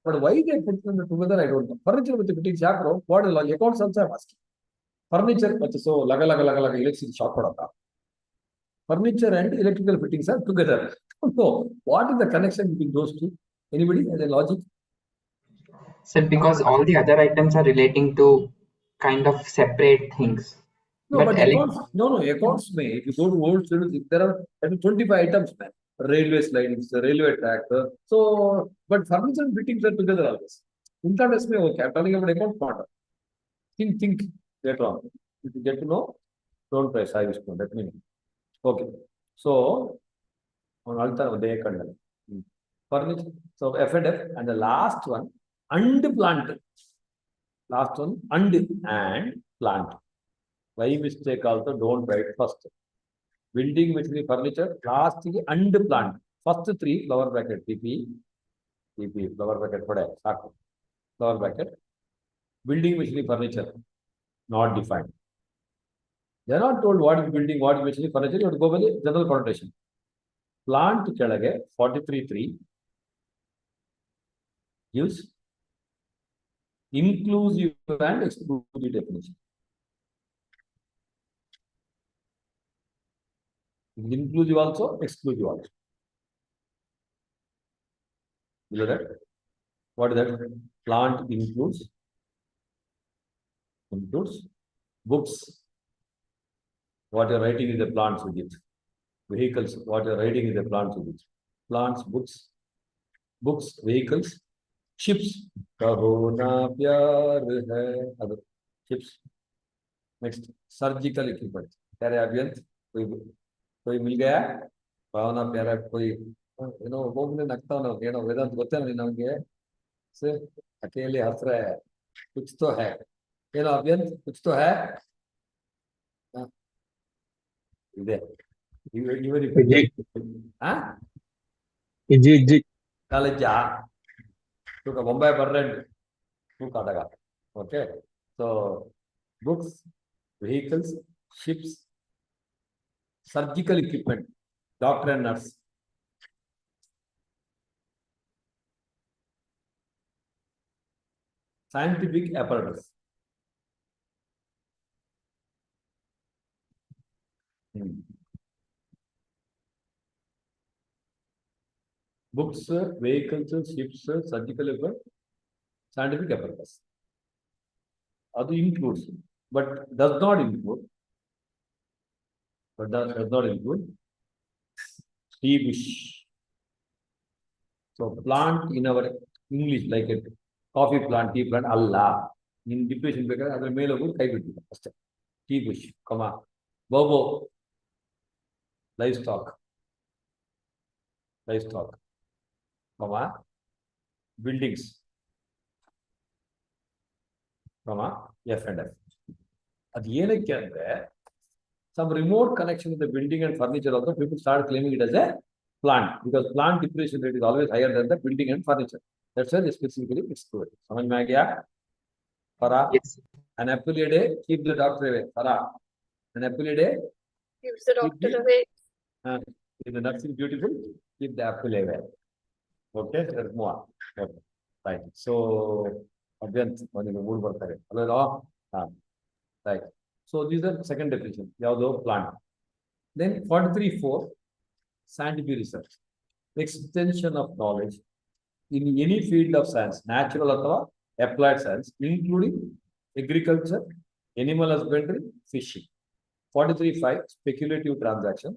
But why they put them together I don't know. Furniture ಮತ್ತು ಫಿಟ್ಟಿಂಗ್ಸ್ ಯಾಕೋ what is logic? Accounts also asking. Furniture ಮತ್ತು ಸೊ ಲಗ ಎಲೆಕ್ಟ್ರಿಸಿಟಿ ಶಾಕ್ ಕೊಡೋದಾ? Furniture and electrical fittings are together. So what is the connection between those two? Anybody has a logic? Sir, because all the other items are relating to kind of separate things. No, but accounts, accounts may, if you go to old students, there are 25 items, man. Railway slidings, railway track. So, but furniture and fittings are together always. Income tax may okay. I'm telling about account part. Think later on. If you get to know, don't press. I wish to let me know. Okay. So, on altar, they can furniture. So, F&F and the last one, and plant. Last one, and plant. By mistake also don't write first. Building machinery furniture, last and plant. First three flower bracket, TP, flower bracket, flower bracket. Building machinery furniture, not defined. They are not told what is building, what is machinery furniture, you have to go by the general connotation. Plant ಕೆಳಗೆ 43.3 gives inclusive and exclusive definition. Inclusive also, exclusive also. Below that, what is that? Plant includes books. What you're writing is the plants with it. Vehicles, what you're writing is the plants with it. Plants, books, vehicles, ships. Kaho na pyar hai. Other ships. Next, surgical equipment. Kare abhyant, koi mil gaya? Bhavana pyara koi, ಒಬ್ಬೊಬ್ಬನೇ ನಗ್ತಾವ ಏನೋ ವೇದಾಂತ ಗೊತ್ತೇನೋ ನಮ್ಗೆ से अकेले हंस रहा है कुछ तो है ಏನೋ ಅಭ್ಯಂತ್ कुछ तो है ಇದೆ ಇವರಿಗೆ ಕಾಲೇಜ ತೂಕ ಬೊಂಬೈ ಬರ್ರೆಂಡ್ ತೂಕ ಆದಾಗ okay so books, vehicles, ships, surgical equipment, doctor and nurse. Scientific apparatus. Books, vehicles, ships, surgical equipment, scientific apparatus. That includes, but does not include. Tea bush. So plant in our English like it. Coffee plant, tea plant, Allah. In depression, because other male of good, first. Tea bush, comma. Bobo. Livestock. Comma. Buildings. Comma. F and F. At some remote connection with the building and furniture also, people start claiming it as a plant, because plant depreciation rate is always higher than the building and furniture. That's why they specifically exclude. समझ में आ गया? Farah. Yes. An apple a day, keep the doctor away. Farah. An apple a day, Keeps the doctor away. If the nuts is beautiful, keep the apple away. Okay, let's move on. Okay. Right. So, Abhyant, when you move ಬರ್ತಾರೆ. ಅಲ್ವಾ? Right. So these are second definition. ಯಾವುದು plant. Then 43.4 scientific research. Extension of knowledge in any field of science, natural ಅಥವಾ applied science, including agriculture, animal husbandry, fishing. 43.5 speculative transaction,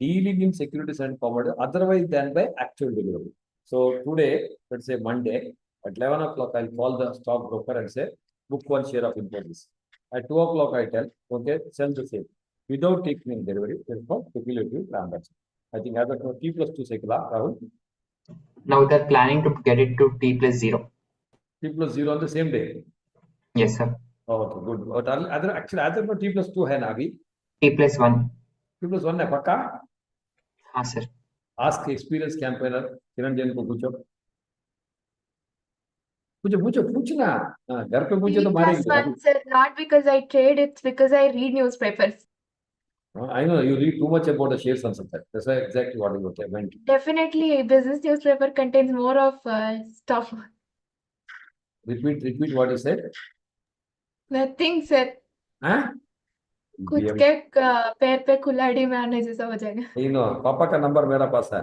dealing in securities and commodities otherwise than by actual delivery. So today, let's say Monday, at 11 o'clock, I'll call the stockbroker and say, book one share of Infosys. At 2 o'clock, I tell, okay, sell the same. Without taking any delivery, it's called speculative transaction. I think as of T+2 cycle, Rahul. Now they're planning to get it to T+0. T+0 on the same day. Yes, sir. Oh, okay, good. But actually, other for T+2 है ना अभी? T+1. T+1 है पक्का? हाँ sir. Ask experienced campaigner किरण जैन को पूछो पूछना घर पे पूछे तो मारेंगे. T+1, sir, not because I trade, it's because I read newspapers. I know you read too much about the shares and something. That's why exactly what you meant. Definitely, a business newspaper contains more of stuff. Repeat what you said. Nothing, sir. Huh? खुद के पैर पे कुल्हाड़ी मारने जैसा हो जाएगा. पापा का नंबर मेरा पास है.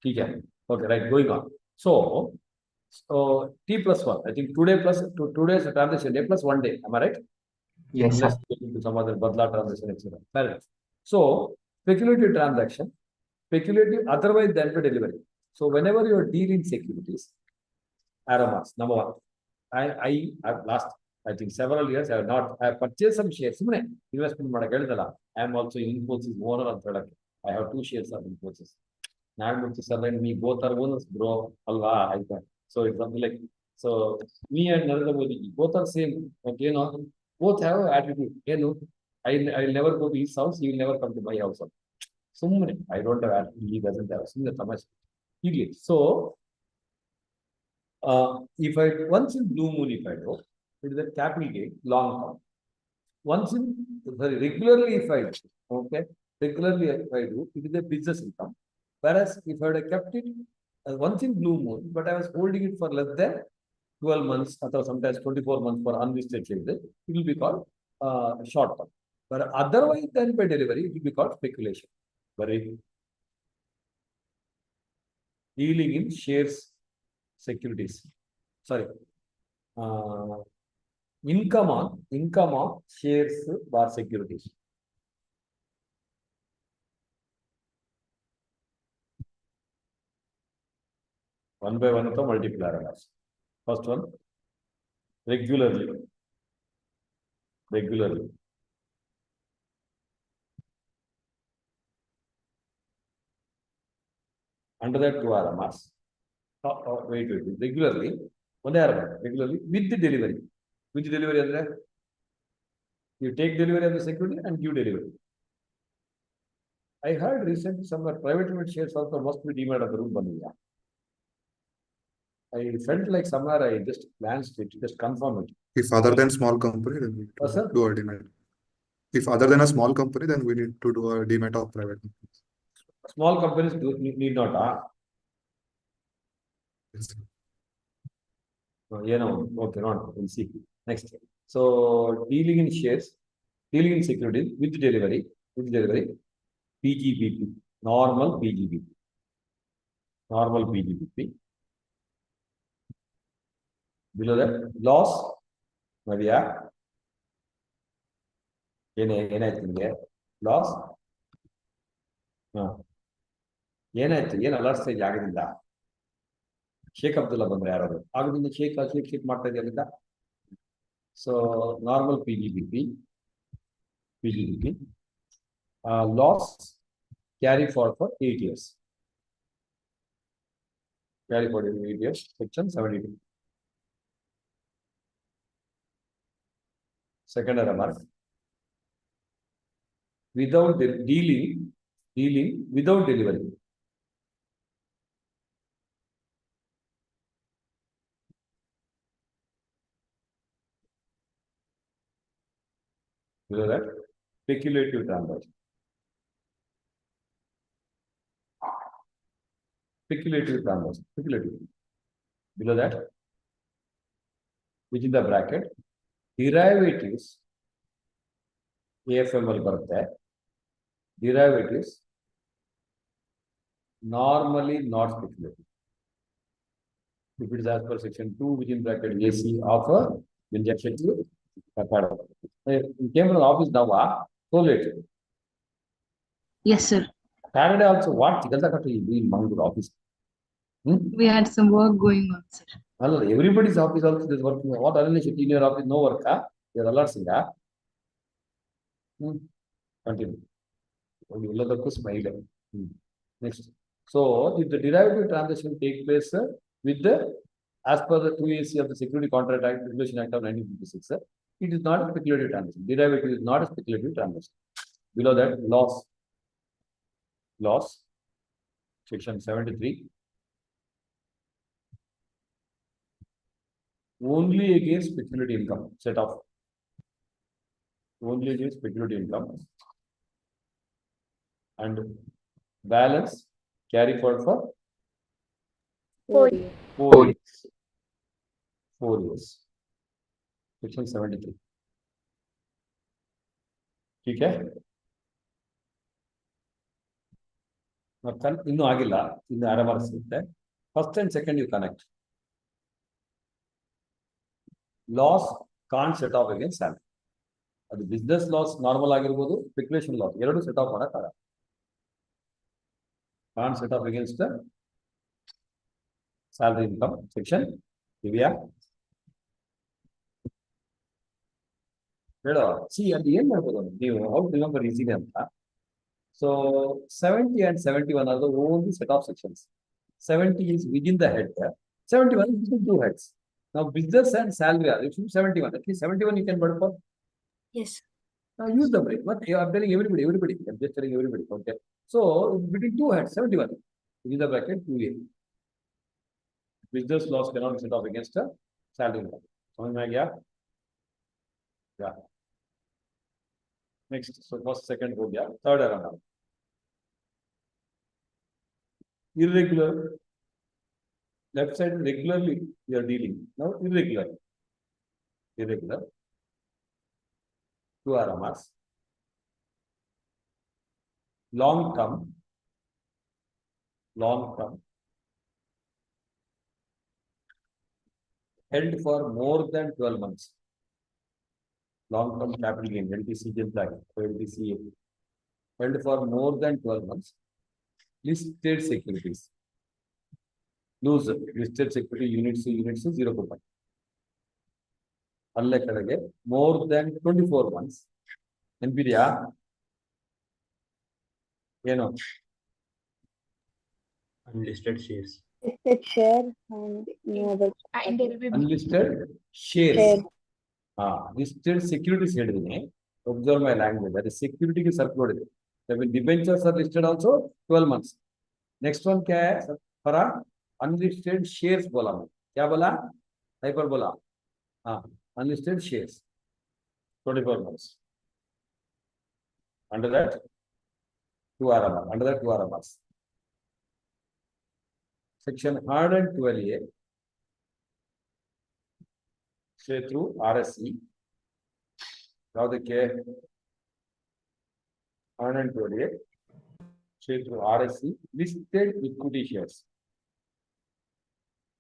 ठीक है. Okay, right. Going on. So T+1. I think today's transaction day plus 1 day. Am I right? Yes, sir. To some other badla transaction, etc. Correct. So speculative transaction, speculative otherwise than for delivery. So whenever you are dealing securities, Aramas, number one. I have last, I think several years I have purchased some shares. Investment I am also Infosys owner of product. I have 2 shares of Infosys. Sir and me both are owners, bro. Allah, so it's something like, so me and Narendra Modi both are same. Okay, both have attitude. I'll never go to his house, he will never come to my house. I don't have attitude, he doesn't have. So, if I once in blue moon, if I do, it is a capital gain, long term. Once in regularly, if I do, okay, regularly if I do, it is a business income. Whereas if I had kept it once in blue moon, but I was holding it for less than 12 months, or sometimes 24 months for unlisted shares, it will be called short term. But otherwise, then by delivery, it will be called speculation. Very dealing in shares, securities. Sorry. Income on shares or securities. One by one, multiplier. First one, regularly. Under that, 2 RMRs. Wait. Regularly. Regularly with the delivery. Which delivery is there? You take delivery of the security and give delivery. I heard recently somewhere private limited shares also must be demat of the room. I felt like somewhere I just glanced it, just confirm it. If other than small company, then we need to do a demat. If other than a small company, then we need to do a demat of private companies. Small companies need not. Yes. Okay, not. We'll see. Next. So dealing in shares, dealing in securities with delivery, PGBP, normal PGBP. Below that, loss, loss. Alert stage agadiಲ್ಲ. Sheikh Abdullah ಬಂದ್ರೆ ಯಾರು ಆಗದಿಂದ shake ಮಾಡ್ತಾ ಇದೆಯಲ್ಲ. So normal PGBP, loss carry forward for 8 years. Section 72. Second remark. Without dealing without delivery. Below that, speculative transaction. Speculative. Below that, within the bracket, derivatives. AFML bರುತ್ತೆ. Derivatives normally not speculative. If it is as per section 2 within bracket AC offer, injection to you came from the office now, so late. Yes, sir. Saturday also, what? In Mangalore office. We had some work going on, sir. Everybody's office also is working. What Aranish in your office? No work. You're alerting. Continue. Next. So, if the derivative transaction takes place with the, as per the 2AC of the Security Contract Act, Regulation Act of 1956, it is not a speculative transaction. Derivative is not a speculative transaction. Below that, loss, section 73. Only against speculative income, set off. Only against speculative income. And balance carry forward for 4 years. 4 years. Section 73. Okay? ಇನ್ನೂ ಆಗಿಲ್ಲ, ಇನ್ನು RMR ಸಿಗುತ್ತೆ. First and second you connect. Loss can't set off against salary. ಅದು business loss normal ಆಗಿರ್ಬೋದು, speculation loss ಎರಡು set off ಮಾಡಕ್ಕಾಗಲ್ಲ. Can't set off against the salary income. Section Divya. See, at the end of the how to remember easily. So 70 and 71 are the only set of sections. 70 is within the head. 71 is between two heads. Now business and salary are 71. At least 71 you can work for. Yes. Now use the brain. But I'm telling everybody. I'm just telling everybody. Okay. So between two heads, 71. Within the bracket 2A. Business loss cannot be set off against a salary income. समझ में आ गया? Yeah. Next. So first, second हो गया. Third error now. Irregular. Left side regularly we are dealing. Now irregular. Irregular. 2 RMRs. Long term. Long term. Held for more than 12 months. Long term capital gain, LTC, LTCA. Held for more than 12 months. Listed securities. Lose listed security units 0%. Unlike more than 24 months. NVIDIA. You know. Unlisted shares. Listed share and no other. And there will be Unlisted shares. Listed securities ಹೇಳಿದೀನಿ. Observe my language. That is security की circle ಇದೆ. When debentures are listed also 12 months. Next one क्या है? फरा unlisted shares बोला मैं. क्या बोला? Hyper बोला. Unlisted shares. 24 months. Under that 2 RMR. Under that 2 RMRs. Section 112A. Say through RSE. Now the K 128. Say through RSE. Listed equity shares.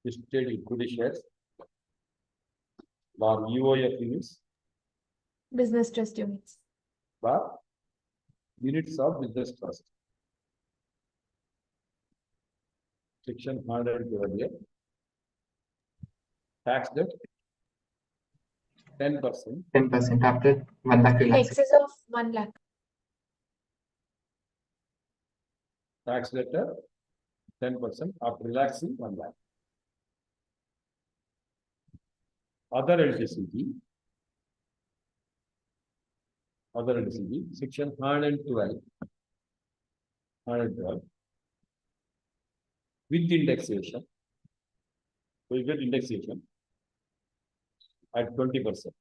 Listed equity shares. Or UOF units. business trust units. But units of business trust. Section 112A. Tax debt 10%. 10% after 1 lakh In relaxation. excess of 1 lakh. Tax letter 10% after relaxing 1 lakh. Other LTCG. Other LTCG. Section 112. 112. With indexation. We get indexation at 20%.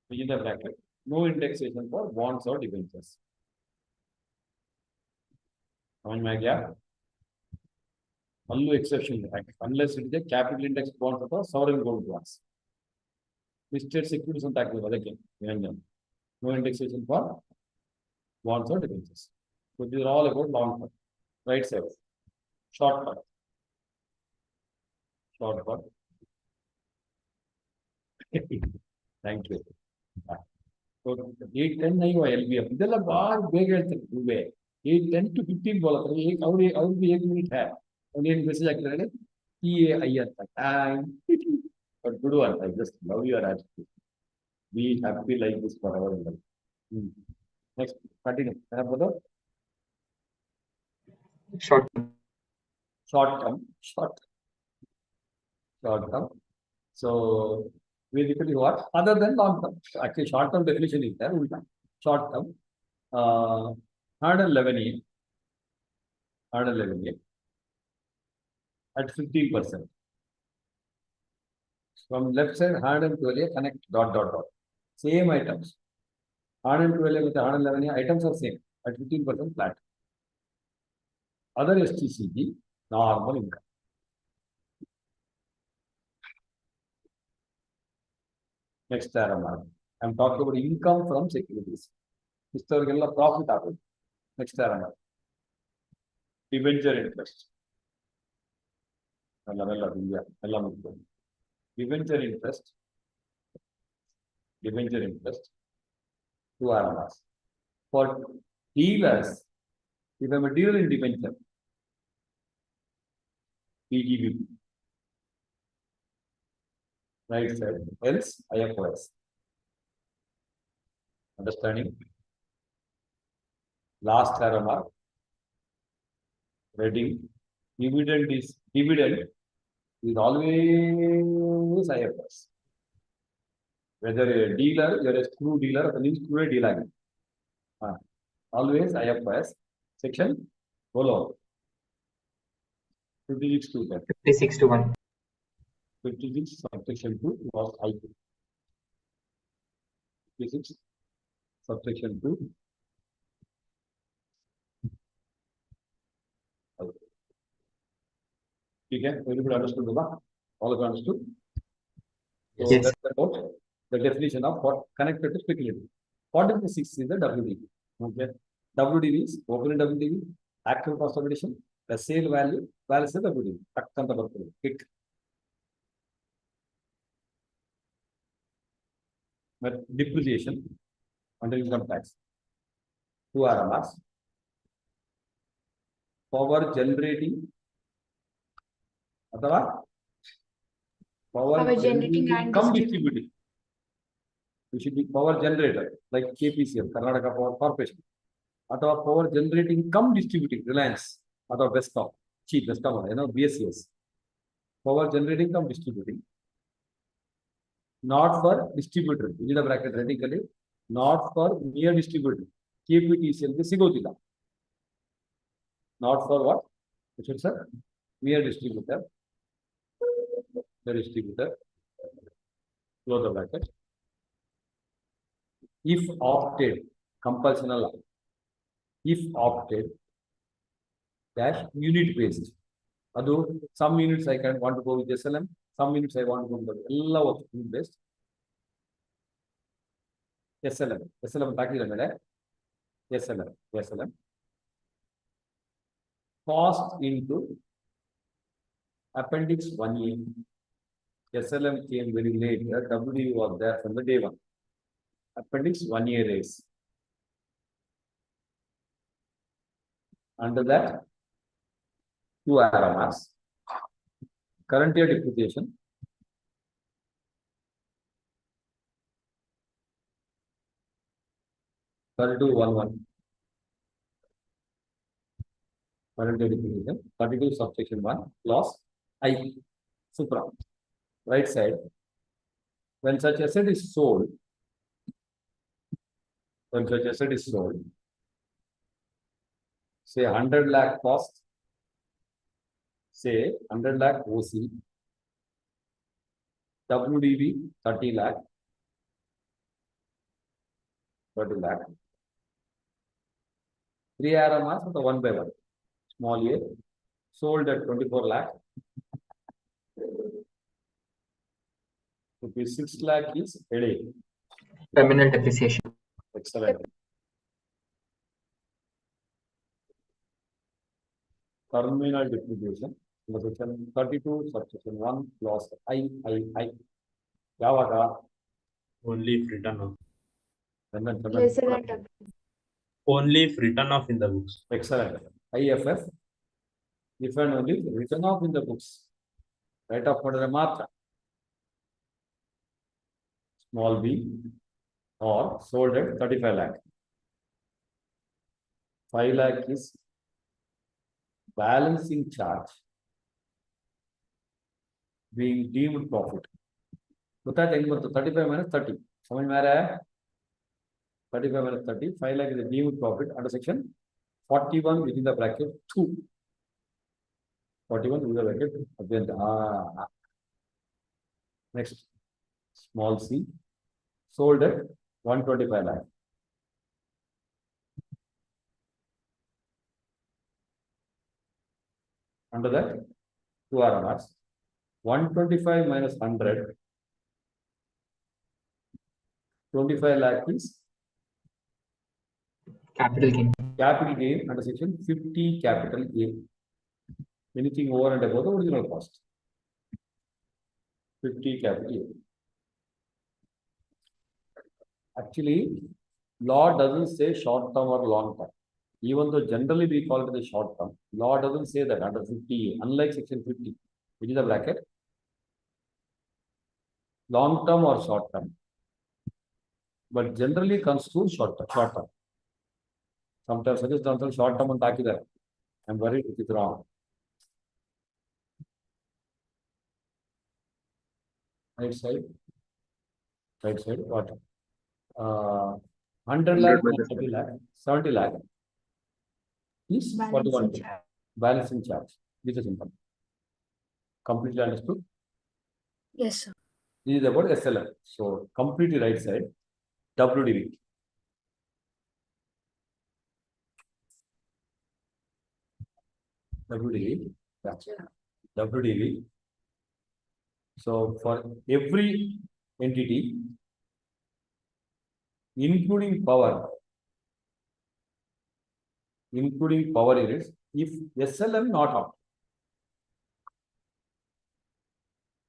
Within the bracket, no indexation for bonds or debentures. समझ में आ गया? Only exception unless it is a capital index bonds or sovereign gold bonds. Listed securities on tax again. No indexation for bonds or debentures. So these are all about long term. Right side. Short term. Short term. Thank you. So 8-10 नहीं हुआ LBF. इधर लग बाहर bag है तक डूबे. 8-10 to 15 बोला था. एक और भी 1 मिनट है. और ये मैसेज आ कर रहे हैं. TAIR तक. But good one. I just love your attitude. Be happy like this forever. Next, continue. Short. Short term. So basically what? Other than long term. Actually, short term definition is there. Short term. 111A. At 15%. From left side, 112A connect ... Same items. 112A with 111A items are same at 15% flat. Other STCG, normal income. Next RMR. I'm talking about income from securities. Historical profit happen. Next RMR. Debenture interest. Debenture interest. 2 RMRs. For dealers, if I'm a dealer in debenture, PGB. Right side, else IFRS. Understanding? Last RMR. Reading. Dividend is always IFRS. Whether a dealer, you're a screw dealer or a screw dealer. Always IFRS section follow 56 to 10. 56 to 1. 56 subsection 2 was I. 56 subsection 2. Okay, everybody understood the back? All of you understood? So Yes. that's about the definition of what connected to speculative. 46 is the WDV. Okay. WDV is open WDV, actual cost of addition, the sale value, balance is WDV. Quick. But depreciation under income tax. 2 RMRs. Power generating. Power generating and come distributing. distributing. We should be power generator like KPCL, Karnataka Power Corporation. Or power generating come distributing, Reliance, or Westcom, Westcom, BSCS. Power generating come distributing. Not for distributor, in the bracket radically, not for mere distributor. KPTCL, the Sigotila. Not for what? Which is sir? Mere distributor. The distributor. Close the bracket. If opted, compulsional. If opted, dash unit based. Although some units I can want to go with SLM, some units I want to go with unit based. SLM package SLM. Cost into Appendix 1A. SLM came very late. WD was there from the day one. Appendix 1A raise. Under that, 2 RMRs. Current year depreciation. Current year depreciation. 32 subsection 1 loss I. Supra. Right side. When such asset is sold, say 100 lakh cost, say 100 lakh OC, WDV 30 lakh, 30 lakh, 3 RMRs with the 1 by 1, small a, sold at 24 lakh, rupees 6 lakh is headache. Terminal depreciation. Excellent. Terminal depreciation. Section 32, subsection 1, clause I. Yavaga. Only if written off. Lesser than W. Only if written off in the books. Excellent. IFF. If and only written off in the books. Right off for the matra. Small b or sold at 35 lakh. 5 lakh is balancing charge being deemed profit. Look at 35 minus 30. Someone marry 35 minus 30. 5 lakh is a deemed profit under section 41 within the bracket 2. 41 within the bracket. Again, next, small c, sold at 125 lakh. Under that, 2 RMRs. 125 minus 100. 25 lakh is Capital gain. Capital gain under section 50 capital A. Anything over and above the original cost. 50 capital A. Actually, law doesn't say short term or long term. Even though generally we call it the short term, law doesn't say that under 50A, unlike section 50, which is the bracket. Long term or short term. But generally comes to short term. Sometimes suggest also short term and takidar. I'm worried it is wrong. Right side. Right side, what? 100 lakh, 30 lakh, 70 lakh is what you want to do? Balancing charge. This is important. Completely understood? Yes, sir. This is about SLM. So completely right side, WDV. WDV. Yeah. WDV. So for every entity, including power units, if SLM not out.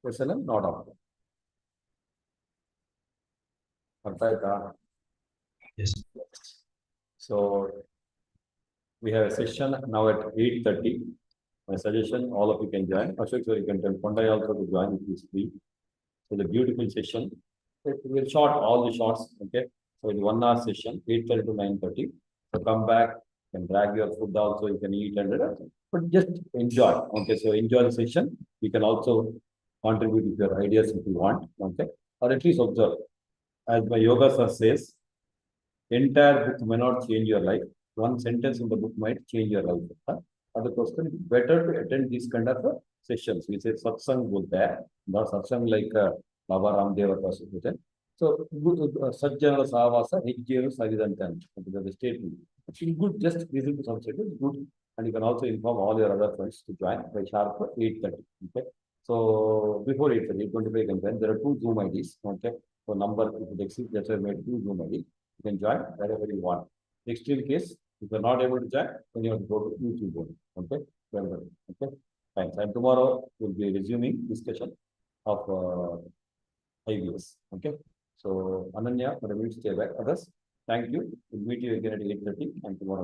SLM not out. Yes. So we have a session now at 8:30. My suggestion, all of you can join. Ashok, so you can tell Pandai also to join if he's free. So the beautiful session. We'll short all the shots. Okay. So it's 1 hour session, 8:30 to 9:30. So come back and drag your food also. You can eat and but just enjoy. Okay. So enjoy the session. You can also contribute with your ideas if you want. Okay. Or at least observe. As my yoga sir says, entire book may not change your life. One sentence in the book might change your life. Other question, it's better to attend these kind of sessions. We say satsang bolte hai, not satsang like Baba Ramdev or something. So good sajjana savasa hijjeru sagidantan. Because the statement. It's good, just listen to some statements, good. And you can also inform all your other friends to join by sharp 8:30. Okay. So before 8:30, 8:25 can join. There are 2 Zoom IDs. Okay. So number, if it exceeds, that's why I made 2 Zoom IDs. You can join wherever you want. Extreme case, if you're not able to join, then you have to go to YouTube. Okay. Okay. Thanks. And tomorrow we'll be resuming discussion of IVS. Okay. So Ananya, for a minute, stay back. Others, thank you. We'll meet you again at 8:30 and tomorrow.